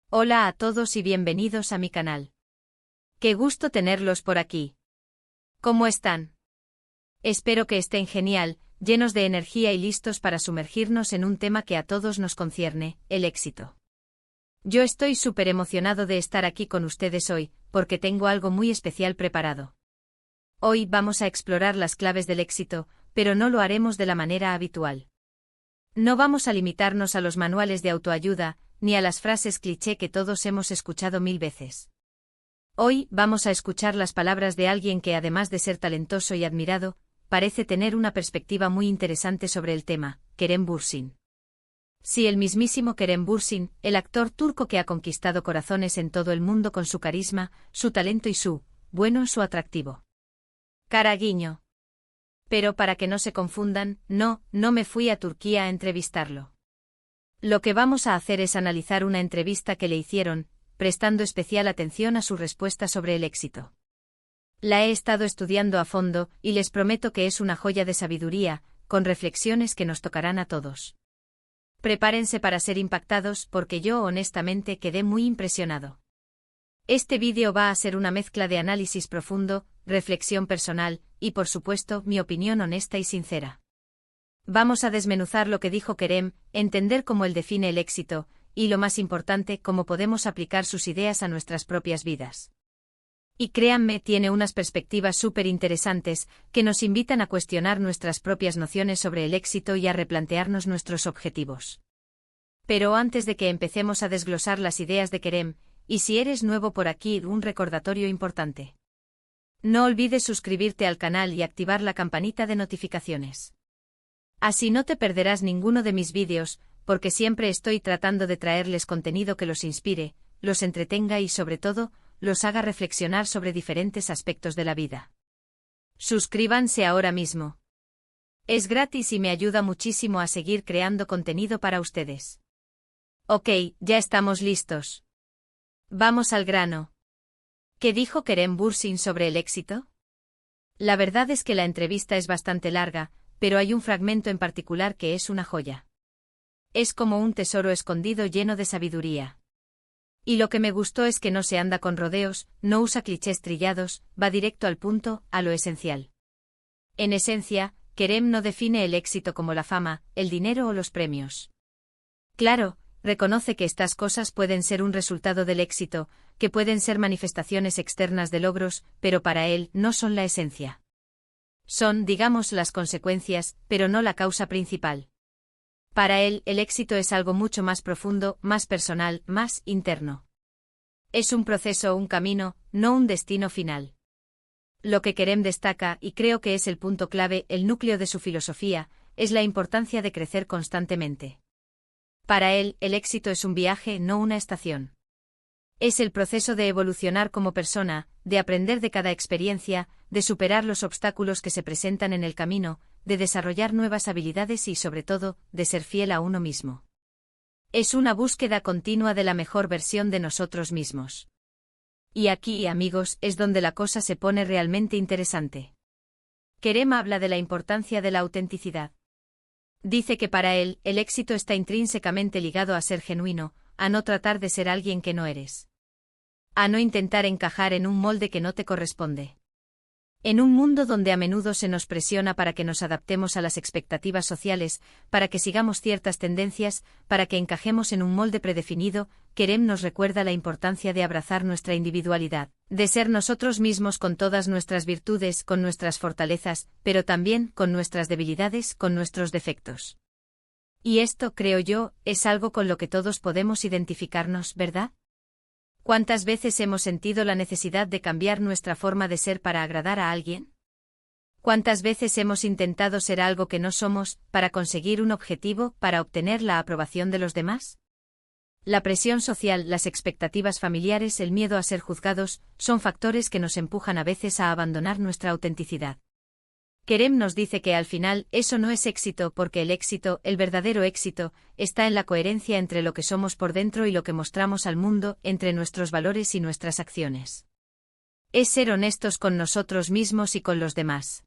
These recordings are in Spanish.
Hola a todos y bienvenidos a mi canal. Qué gusto tenerlos por aquí. ¿Cómo están? Espero que estén genial, llenos de energía y listos para sumergirnos en un tema que a todos nos concierne, el éxito. Yo estoy súper emocionado de estar aquí con ustedes hoy, porque tengo algo muy especial preparado. Hoy vamos a explorar las claves del éxito, pero no lo haremos de la manera habitual. No vamos a limitarnos a los manuales de autoayuda, ni a las frases cliché que todos hemos escuchado 1000 veces. Hoy vamos a escuchar las palabras de alguien que, además de ser talentoso y admirado, parece tener una perspectiva muy interesante sobre el tema, Kerem Bürsin. Sí, el mismísimo Kerem Bürsin, el actor turco que ha conquistado corazones en todo el mundo con su carisma, su talento y su atractivo cara guiño. Pero para que no se confundan, no me fui a Turquía a entrevistarlo. Lo que vamos a hacer es analizar una entrevista que le hicieron, prestando especial atención a su respuesta sobre el éxito. La he estado estudiando a fondo, y les prometo que es una joya de sabiduría, con reflexiones que nos tocarán a todos. Prepárense para ser impactados porque yo honestamente quedé muy impresionado. Este vídeo va a ser una mezcla de análisis profundo, reflexión personal, y por supuesto, mi opinión honesta y sincera. Vamos a desmenuzar lo que dijo Kerem, entender cómo él define el éxito, y lo más importante, cómo podemos aplicar sus ideas a nuestras propias vidas. Y créanme, tiene unas perspectivas súper interesantes, que nos invitan a cuestionar nuestras propias nociones sobre el éxito y a replantearnos nuestros objetivos. Pero antes de que empecemos a desglosar las ideas de Kerem, y si eres nuevo por aquí, un recordatorio importante. No olvides suscribirte al canal y activar la campanita de notificaciones. Así no te perderás ninguno de mis vídeos, porque siempre estoy tratando de traerles contenido que los inspire, los entretenga y sobre todo, los haga reflexionar sobre diferentes aspectos de la vida. Suscríbanse ahora mismo. Es gratis y me ayuda muchísimo a seguir creando contenido para ustedes. Ok, ya estamos listos. Vamos al grano. ¿Qué dijo Kerem Bürsin sobre el éxito? La verdad es que la entrevista es bastante larga, pero hay un fragmento en particular que es una joya. Es como un tesoro escondido lleno de sabiduría. Y lo que me gustó es que no se anda con rodeos, no usa clichés trillados, va directo al punto, a lo esencial. En esencia, Kerem no define el éxito como la fama, el dinero o los premios. Claro, reconoce que estas cosas pueden ser un resultado del éxito, que pueden ser manifestaciones externas de logros, pero para él no son la esencia. Son, digamos, las consecuencias, pero no la causa principal. Para él, el éxito es algo mucho más profundo, más personal, más interno. Es un proceso, un camino, no un destino final. Lo que Kerem destaca, y creo que es el punto clave, el núcleo de su filosofía, es la importancia de crecer constantemente. Para él, el éxito es un viaje, no una estación. Es el proceso de evolucionar como persona, de aprender de cada experiencia, de superar los obstáculos que se presentan en el camino, de desarrollar nuevas habilidades y, sobre todo, de ser fiel a uno mismo. Es una búsqueda continua de la mejor versión de nosotros mismos. Y aquí, amigos, es donde la cosa se pone realmente interesante. Kerem habla de la importancia de la autenticidad. Dice que para él, el éxito está intrínsecamente ligado a ser genuino, a no tratar de ser alguien que no eres. A no intentar encajar en un molde que no te corresponde. En un mundo donde a menudo se nos presiona para que nos adaptemos a las expectativas sociales, para que sigamos ciertas tendencias, para que encajemos en un molde predefinido, Kerem nos recuerda la importancia de abrazar nuestra individualidad, de ser nosotros mismos con todas nuestras virtudes, con nuestras fortalezas, pero también con nuestras debilidades, con nuestros defectos. Y esto, creo yo, es algo con lo que todos podemos identificarnos, ¿verdad? ¿Cuántas veces hemos sentido la necesidad de cambiar nuestra forma de ser para agradar a alguien? ¿Cuántas veces hemos intentado ser algo que no somos, para conseguir un objetivo, para obtener la aprobación de los demás? La presión social, las expectativas familiares, el miedo a ser juzgados, son factores que nos empujan a veces a abandonar nuestra autenticidad. Kerem nos dice que al final, eso no es éxito porque el éxito, el verdadero éxito, está en la coherencia entre lo que somos por dentro y lo que mostramos al mundo, entre nuestros valores y nuestras acciones. Es ser honestos con nosotros mismos y con los demás.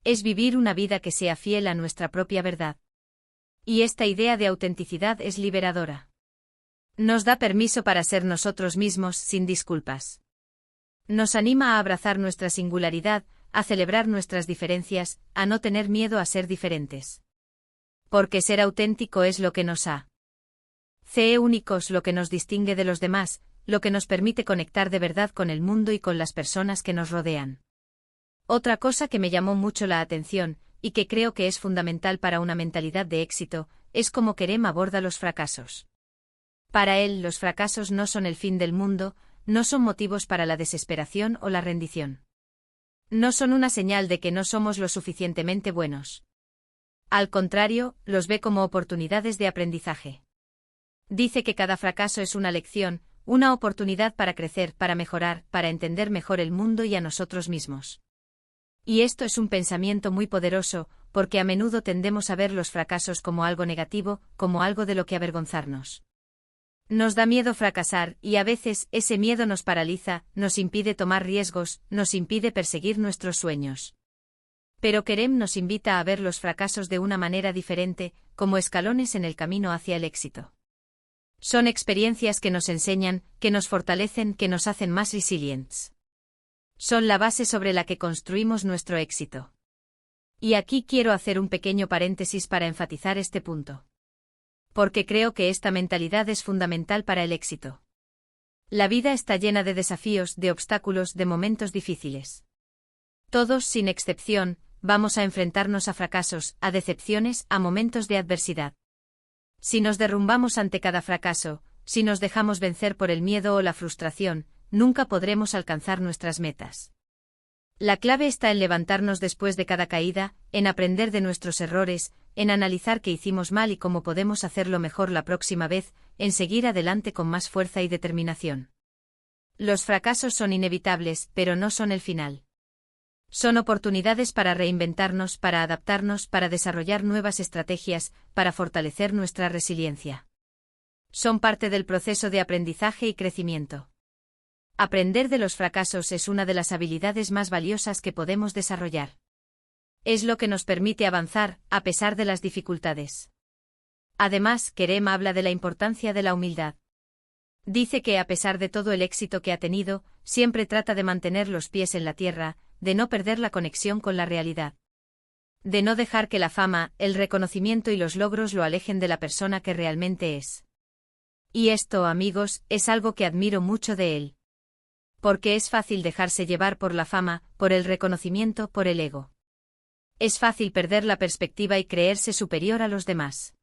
Es vivir una vida que sea fiel a nuestra propia verdad. Y esta idea de autenticidad es liberadora. Nos da permiso para ser nosotros mismos sin disculpas. Nos anima a abrazar nuestra singularidad, a celebrar nuestras diferencias, a no tener miedo a ser diferentes. Porque ser auténtico es lo que nos hace únicos, lo que nos distingue de los demás, lo que nos permite conectar de verdad con el mundo y con las personas que nos rodean. Otra cosa que me llamó mucho la atención, y que creo que es fundamental para una mentalidad de éxito, es cómo Kerem aborda los fracasos. Para él, los fracasos no son el fin del mundo, no son motivos para la desesperación o la rendición. No son una señal de que no somos lo suficientemente buenos. Al contrario, los ve como oportunidades de aprendizaje. Dice que cada fracaso es una lección, una oportunidad para crecer, para mejorar, para entender mejor el mundo y a nosotros mismos. Y esto es un pensamiento muy poderoso, porque a menudo tendemos a ver los fracasos como algo negativo, como algo de lo que avergonzarnos. Nos da miedo fracasar, y a veces ese miedo nos paraliza, nos impide tomar riesgos, nos impide perseguir nuestros sueños. Pero Kerem nos invita a ver los fracasos de una manera diferente, como escalones en el camino hacia el éxito. Son experiencias que nos enseñan, que nos fortalecen, que nos hacen más resilientes. Son la base sobre la que construimos nuestro éxito. Y aquí quiero hacer un pequeño paréntesis para enfatizar este punto. Porque creo que esta mentalidad es fundamental para el éxito. La vida está llena de desafíos, de obstáculos, de momentos difíciles. Todos, sin excepción, vamos a enfrentarnos a fracasos, a decepciones, a momentos de adversidad. Si nos derrumbamos ante cada fracaso, si nos dejamos vencer por el miedo o la frustración, nunca podremos alcanzar nuestras metas. La clave está en levantarnos después de cada caída, en aprender de nuestros errores, en analizar qué hicimos mal y cómo podemos hacerlo mejor la próxima vez, en seguir adelante con más fuerza y determinación. Los fracasos son inevitables, pero no son el final. Son oportunidades para reinventarnos, para adaptarnos, para desarrollar nuevas estrategias, para fortalecer nuestra resiliencia. Son parte del proceso de aprendizaje y crecimiento. Aprender de los fracasos es una de las habilidades más valiosas que podemos desarrollar. Es lo que nos permite avanzar, a pesar de las dificultades. Además, Kerem habla de la importancia de la humildad. Dice que a pesar de todo el éxito que ha tenido, siempre trata de mantener los pies en la tierra, de no perder la conexión con la realidad. De no dejar que la fama, el reconocimiento y los logros lo alejen de la persona que realmente es. Y esto, amigos, es algo que admiro mucho de él. Porque es fácil dejarse llevar por la fama, por el reconocimiento, por el ego. Es fácil perder la perspectiva y creerse superior a los demás.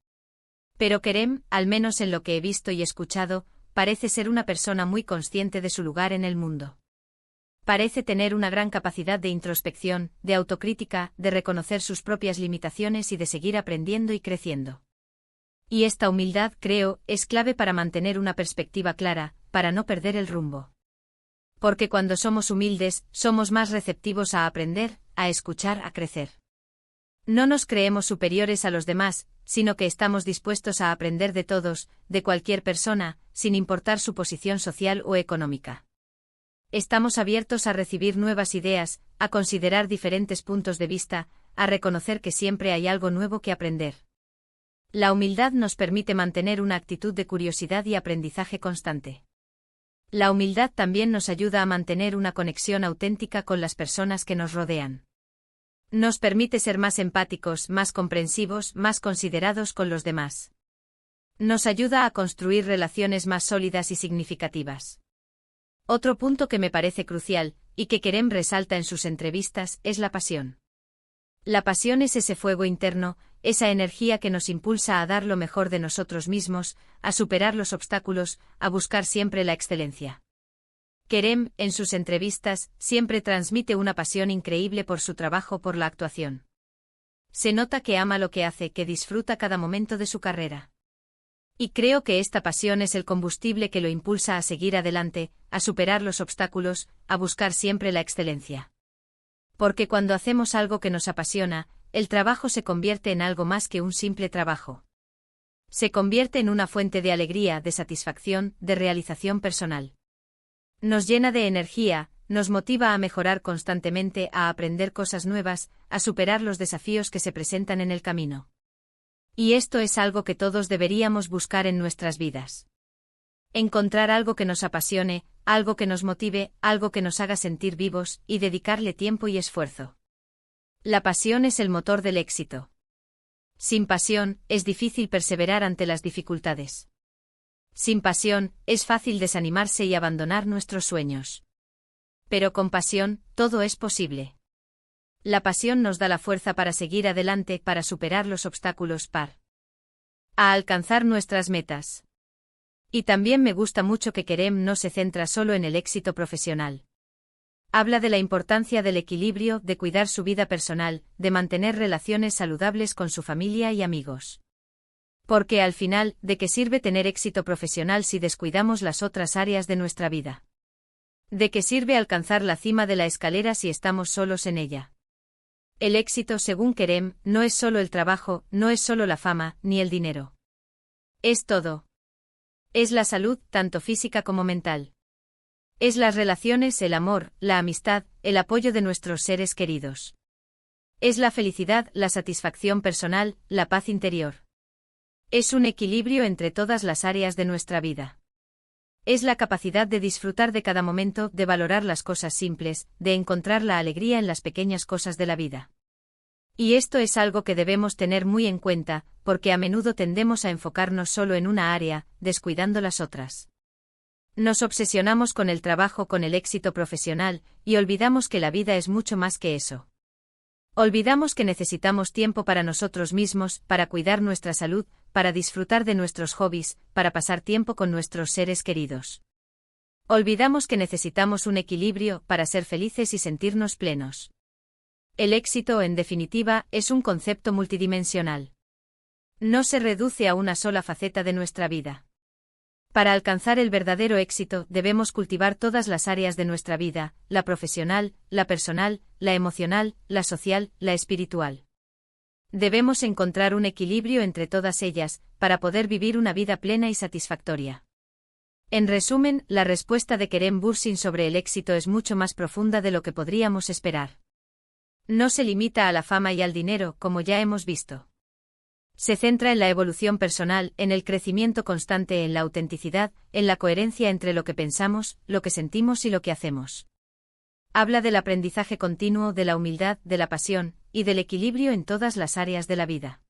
Pero Kerem, al menos en lo que he visto y escuchado, parece ser una persona muy consciente de su lugar en el mundo. Parece tener una gran capacidad de introspección, de autocrítica, de reconocer sus propias limitaciones y de seguir aprendiendo y creciendo. Y esta humildad, creo, es clave para mantener una perspectiva clara, para no perder el rumbo. Porque cuando somos humildes, somos más receptivos a aprender, a escuchar, a crecer. No nos creemos superiores a los demás, sino que estamos dispuestos a aprender de todos, de cualquier persona, sin importar su posición social o económica. Estamos abiertos a recibir nuevas ideas, a considerar diferentes puntos de vista, a reconocer que siempre hay algo nuevo que aprender. La humildad nos permite mantener una actitud de curiosidad y aprendizaje constante. La humildad también nos ayuda a mantener una conexión auténtica con las personas que nos rodean. Nos permite ser más empáticos, más comprensivos, más considerados con los demás. Nos ayuda a construir relaciones más sólidas y significativas. Otro punto que me parece crucial, y que Kerem resalta en sus entrevistas, es la pasión. La pasión es ese fuego interno, esa energía que nos impulsa a dar lo mejor de nosotros mismos, a superar los obstáculos, a buscar siempre la excelencia. Kerem, en sus entrevistas, siempre transmite una pasión increíble por su trabajo, por la actuación. Se nota que ama lo que hace, que disfruta cada momento de su carrera. Y creo que esta pasión es el combustible que lo impulsa a seguir adelante, a superar los obstáculos, a buscar siempre la excelencia. Porque cuando hacemos algo que nos apasiona, el trabajo se convierte en algo más que un simple trabajo. Se convierte en una fuente de alegría, de satisfacción, de realización personal. Nos llena de energía, nos motiva a mejorar constantemente, a aprender cosas nuevas, a superar los desafíos que se presentan en el camino. Y esto es algo que todos deberíamos buscar en nuestras vidas. Encontrar algo que nos apasione, algo que nos motive, algo que nos haga sentir vivos, y dedicarle tiempo y esfuerzo. La pasión es el motor del éxito. Sin pasión, es difícil perseverar ante las dificultades. Sin pasión, es fácil desanimarse y abandonar nuestros sueños. Pero con pasión, todo es posible. La pasión nos da la fuerza para seguir adelante, para superar los obstáculos, a alcanzar nuestras metas. Y también me gusta mucho que Kerem no se centra solo en el éxito profesional. Habla de la importancia del equilibrio, de cuidar su vida personal, de mantener relaciones saludables con su familia y amigos. Porque al final, ¿de qué sirve tener éxito profesional si descuidamos las otras áreas de nuestra vida? ¿De qué sirve alcanzar la cima de la escalera si estamos solos en ella? El éxito, según Kerem, no es solo el trabajo, no es solo la fama, ni el dinero. Es todo. Es la salud, tanto física como mental. Es las relaciones, el amor, la amistad, el apoyo de nuestros seres queridos. Es la felicidad, la satisfacción personal, la paz interior. Es un equilibrio entre todas las áreas de nuestra vida. Es la capacidad de disfrutar de cada momento, de valorar las cosas simples, de encontrar la alegría en las pequeñas cosas de la vida. Y esto es algo que debemos tener muy en cuenta, porque a menudo tendemos a enfocarnos solo en una área, descuidando las otras. Nos obsesionamos con el trabajo, con el éxito profesional, y olvidamos que la vida es mucho más que eso. Olvidamos que necesitamos tiempo para nosotros mismos, para cuidar nuestra salud, para disfrutar de nuestros hobbies, para pasar tiempo con nuestros seres queridos. Olvidamos que necesitamos un equilibrio para ser felices y sentirnos plenos. El éxito, en definitiva, es un concepto multidimensional. No se reduce a una sola faceta de nuestra vida. Para alcanzar el verdadero éxito, debemos cultivar todas las áreas de nuestra vida, la profesional, la personal, la emocional, la social, la espiritual. Debemos encontrar un equilibrio entre todas ellas, para poder vivir una vida plena y satisfactoria. En resumen, la respuesta de Kerem Bürsin sobre el éxito es mucho más profunda de lo que podríamos esperar. No se limita a la fama y al dinero, como ya hemos visto. Se centra en la evolución personal, en el crecimiento constante, en la autenticidad, en la coherencia entre lo que pensamos, lo que sentimos y lo que hacemos. Habla del aprendizaje continuo, de la humildad, de la pasión, y del equilibrio en todas las áreas de la vida.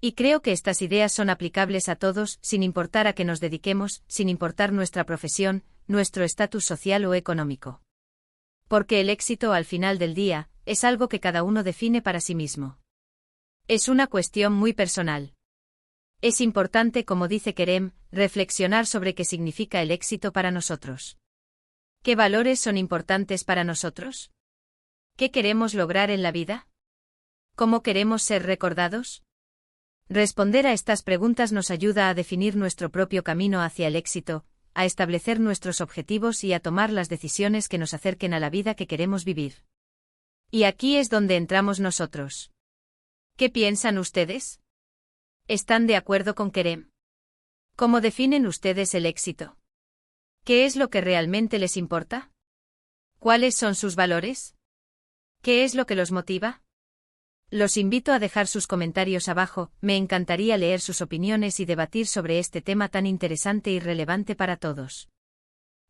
Y creo que estas ideas son aplicables a todos, sin importar a qué nos dediquemos, sin importar nuestra profesión, nuestro estatus social o económico. Porque el éxito, al final del día, es algo que cada uno define para sí mismo. Es una cuestión muy personal. Es importante, como dice Kerem, reflexionar sobre qué significa el éxito para nosotros. ¿Qué valores son importantes para nosotros? ¿Qué queremos lograr en la vida? ¿Cómo queremos ser recordados? Responder a estas preguntas nos ayuda a definir nuestro propio camino hacia el éxito, a establecer nuestros objetivos y a tomar las decisiones que nos acerquen a la vida que queremos vivir. Y aquí es donde entramos nosotros. ¿Qué piensan ustedes? ¿Están de acuerdo con Kerem? ¿Cómo definen ustedes el éxito? ¿Qué es lo que realmente les importa? ¿Cuáles son sus valores? ¿Qué es lo que los motiva? Los invito a dejar sus comentarios abajo, me encantaría leer sus opiniones y debatir sobre este tema tan interesante y relevante para todos.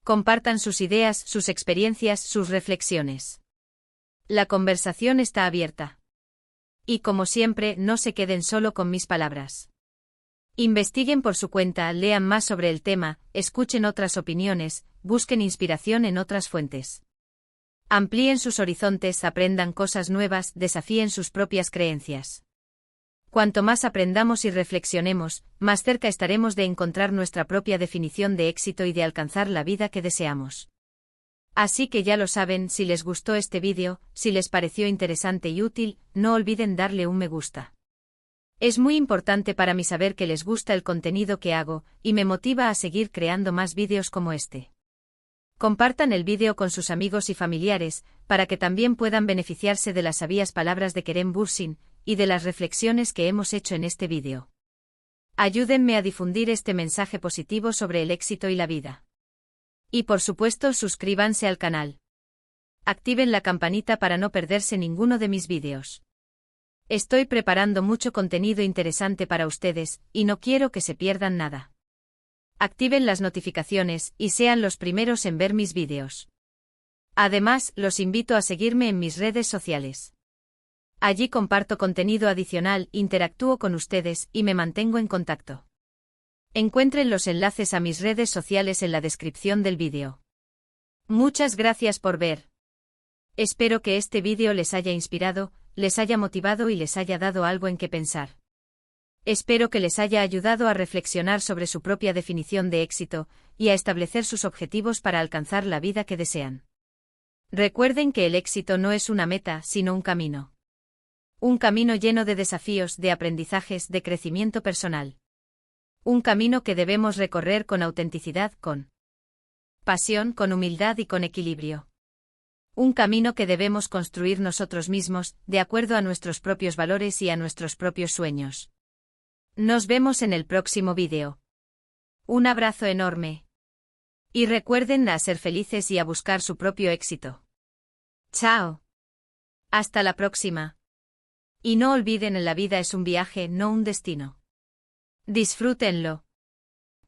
Compartan sus ideas, sus experiencias, sus reflexiones. La conversación está abierta. Y como siempre, no se queden solo con mis palabras. Investiguen por su cuenta, lean más sobre el tema, escuchen otras opiniones, busquen inspiración en otras fuentes. Amplíen sus horizontes, aprendan cosas nuevas, desafíen sus propias creencias. Cuanto más aprendamos y reflexionemos, más cerca estaremos de encontrar nuestra propia definición de éxito y de alcanzar la vida que deseamos. Así que ya lo saben, si les gustó este vídeo, si les pareció interesante y útil, no olviden darle un me gusta. Es muy importante para mí saber que les gusta el contenido que hago, y me motiva a seguir creando más vídeos como este. Compartan el vídeo con sus amigos y familiares, para que también puedan beneficiarse de las sabias palabras de Kerem Bürsin, y de las reflexiones que hemos hecho en este vídeo. Ayúdenme a difundir este mensaje positivo sobre el éxito y la vida. Y por supuesto, suscríbanse al canal. Activen la campanita para no perderse ninguno de mis vídeos. Estoy preparando mucho contenido interesante para ustedes, y no quiero que se pierdan nada. Activen las notificaciones y sean los primeros en ver mis vídeos. Además, los invito a seguirme en mis redes sociales. Allí comparto contenido adicional, interactúo con ustedes y me mantengo en contacto. Encuentren los enlaces a mis redes sociales en la descripción del vídeo. Muchas gracias por ver. Espero que este vídeo les haya inspirado, les haya motivado y les haya dado algo en qué pensar. Espero que les haya ayudado a reflexionar sobre su propia definición de éxito y a establecer sus objetivos para alcanzar la vida que desean. Recuerden que el éxito no es una meta, sino un camino. Un camino lleno de desafíos, de aprendizajes, de crecimiento personal. Un camino que debemos recorrer con autenticidad, con pasión, con humildad y con equilibrio. Un camino que debemos construir nosotros mismos, de acuerdo a nuestros propios valores y a nuestros propios sueños. Nos vemos en el próximo vídeo. Un abrazo enorme. Y recuerden a ser felices y a buscar su propio éxito. Chao. Hasta la próxima. Y no olviden, la vida es un viaje, no un destino. Disfrútenlo.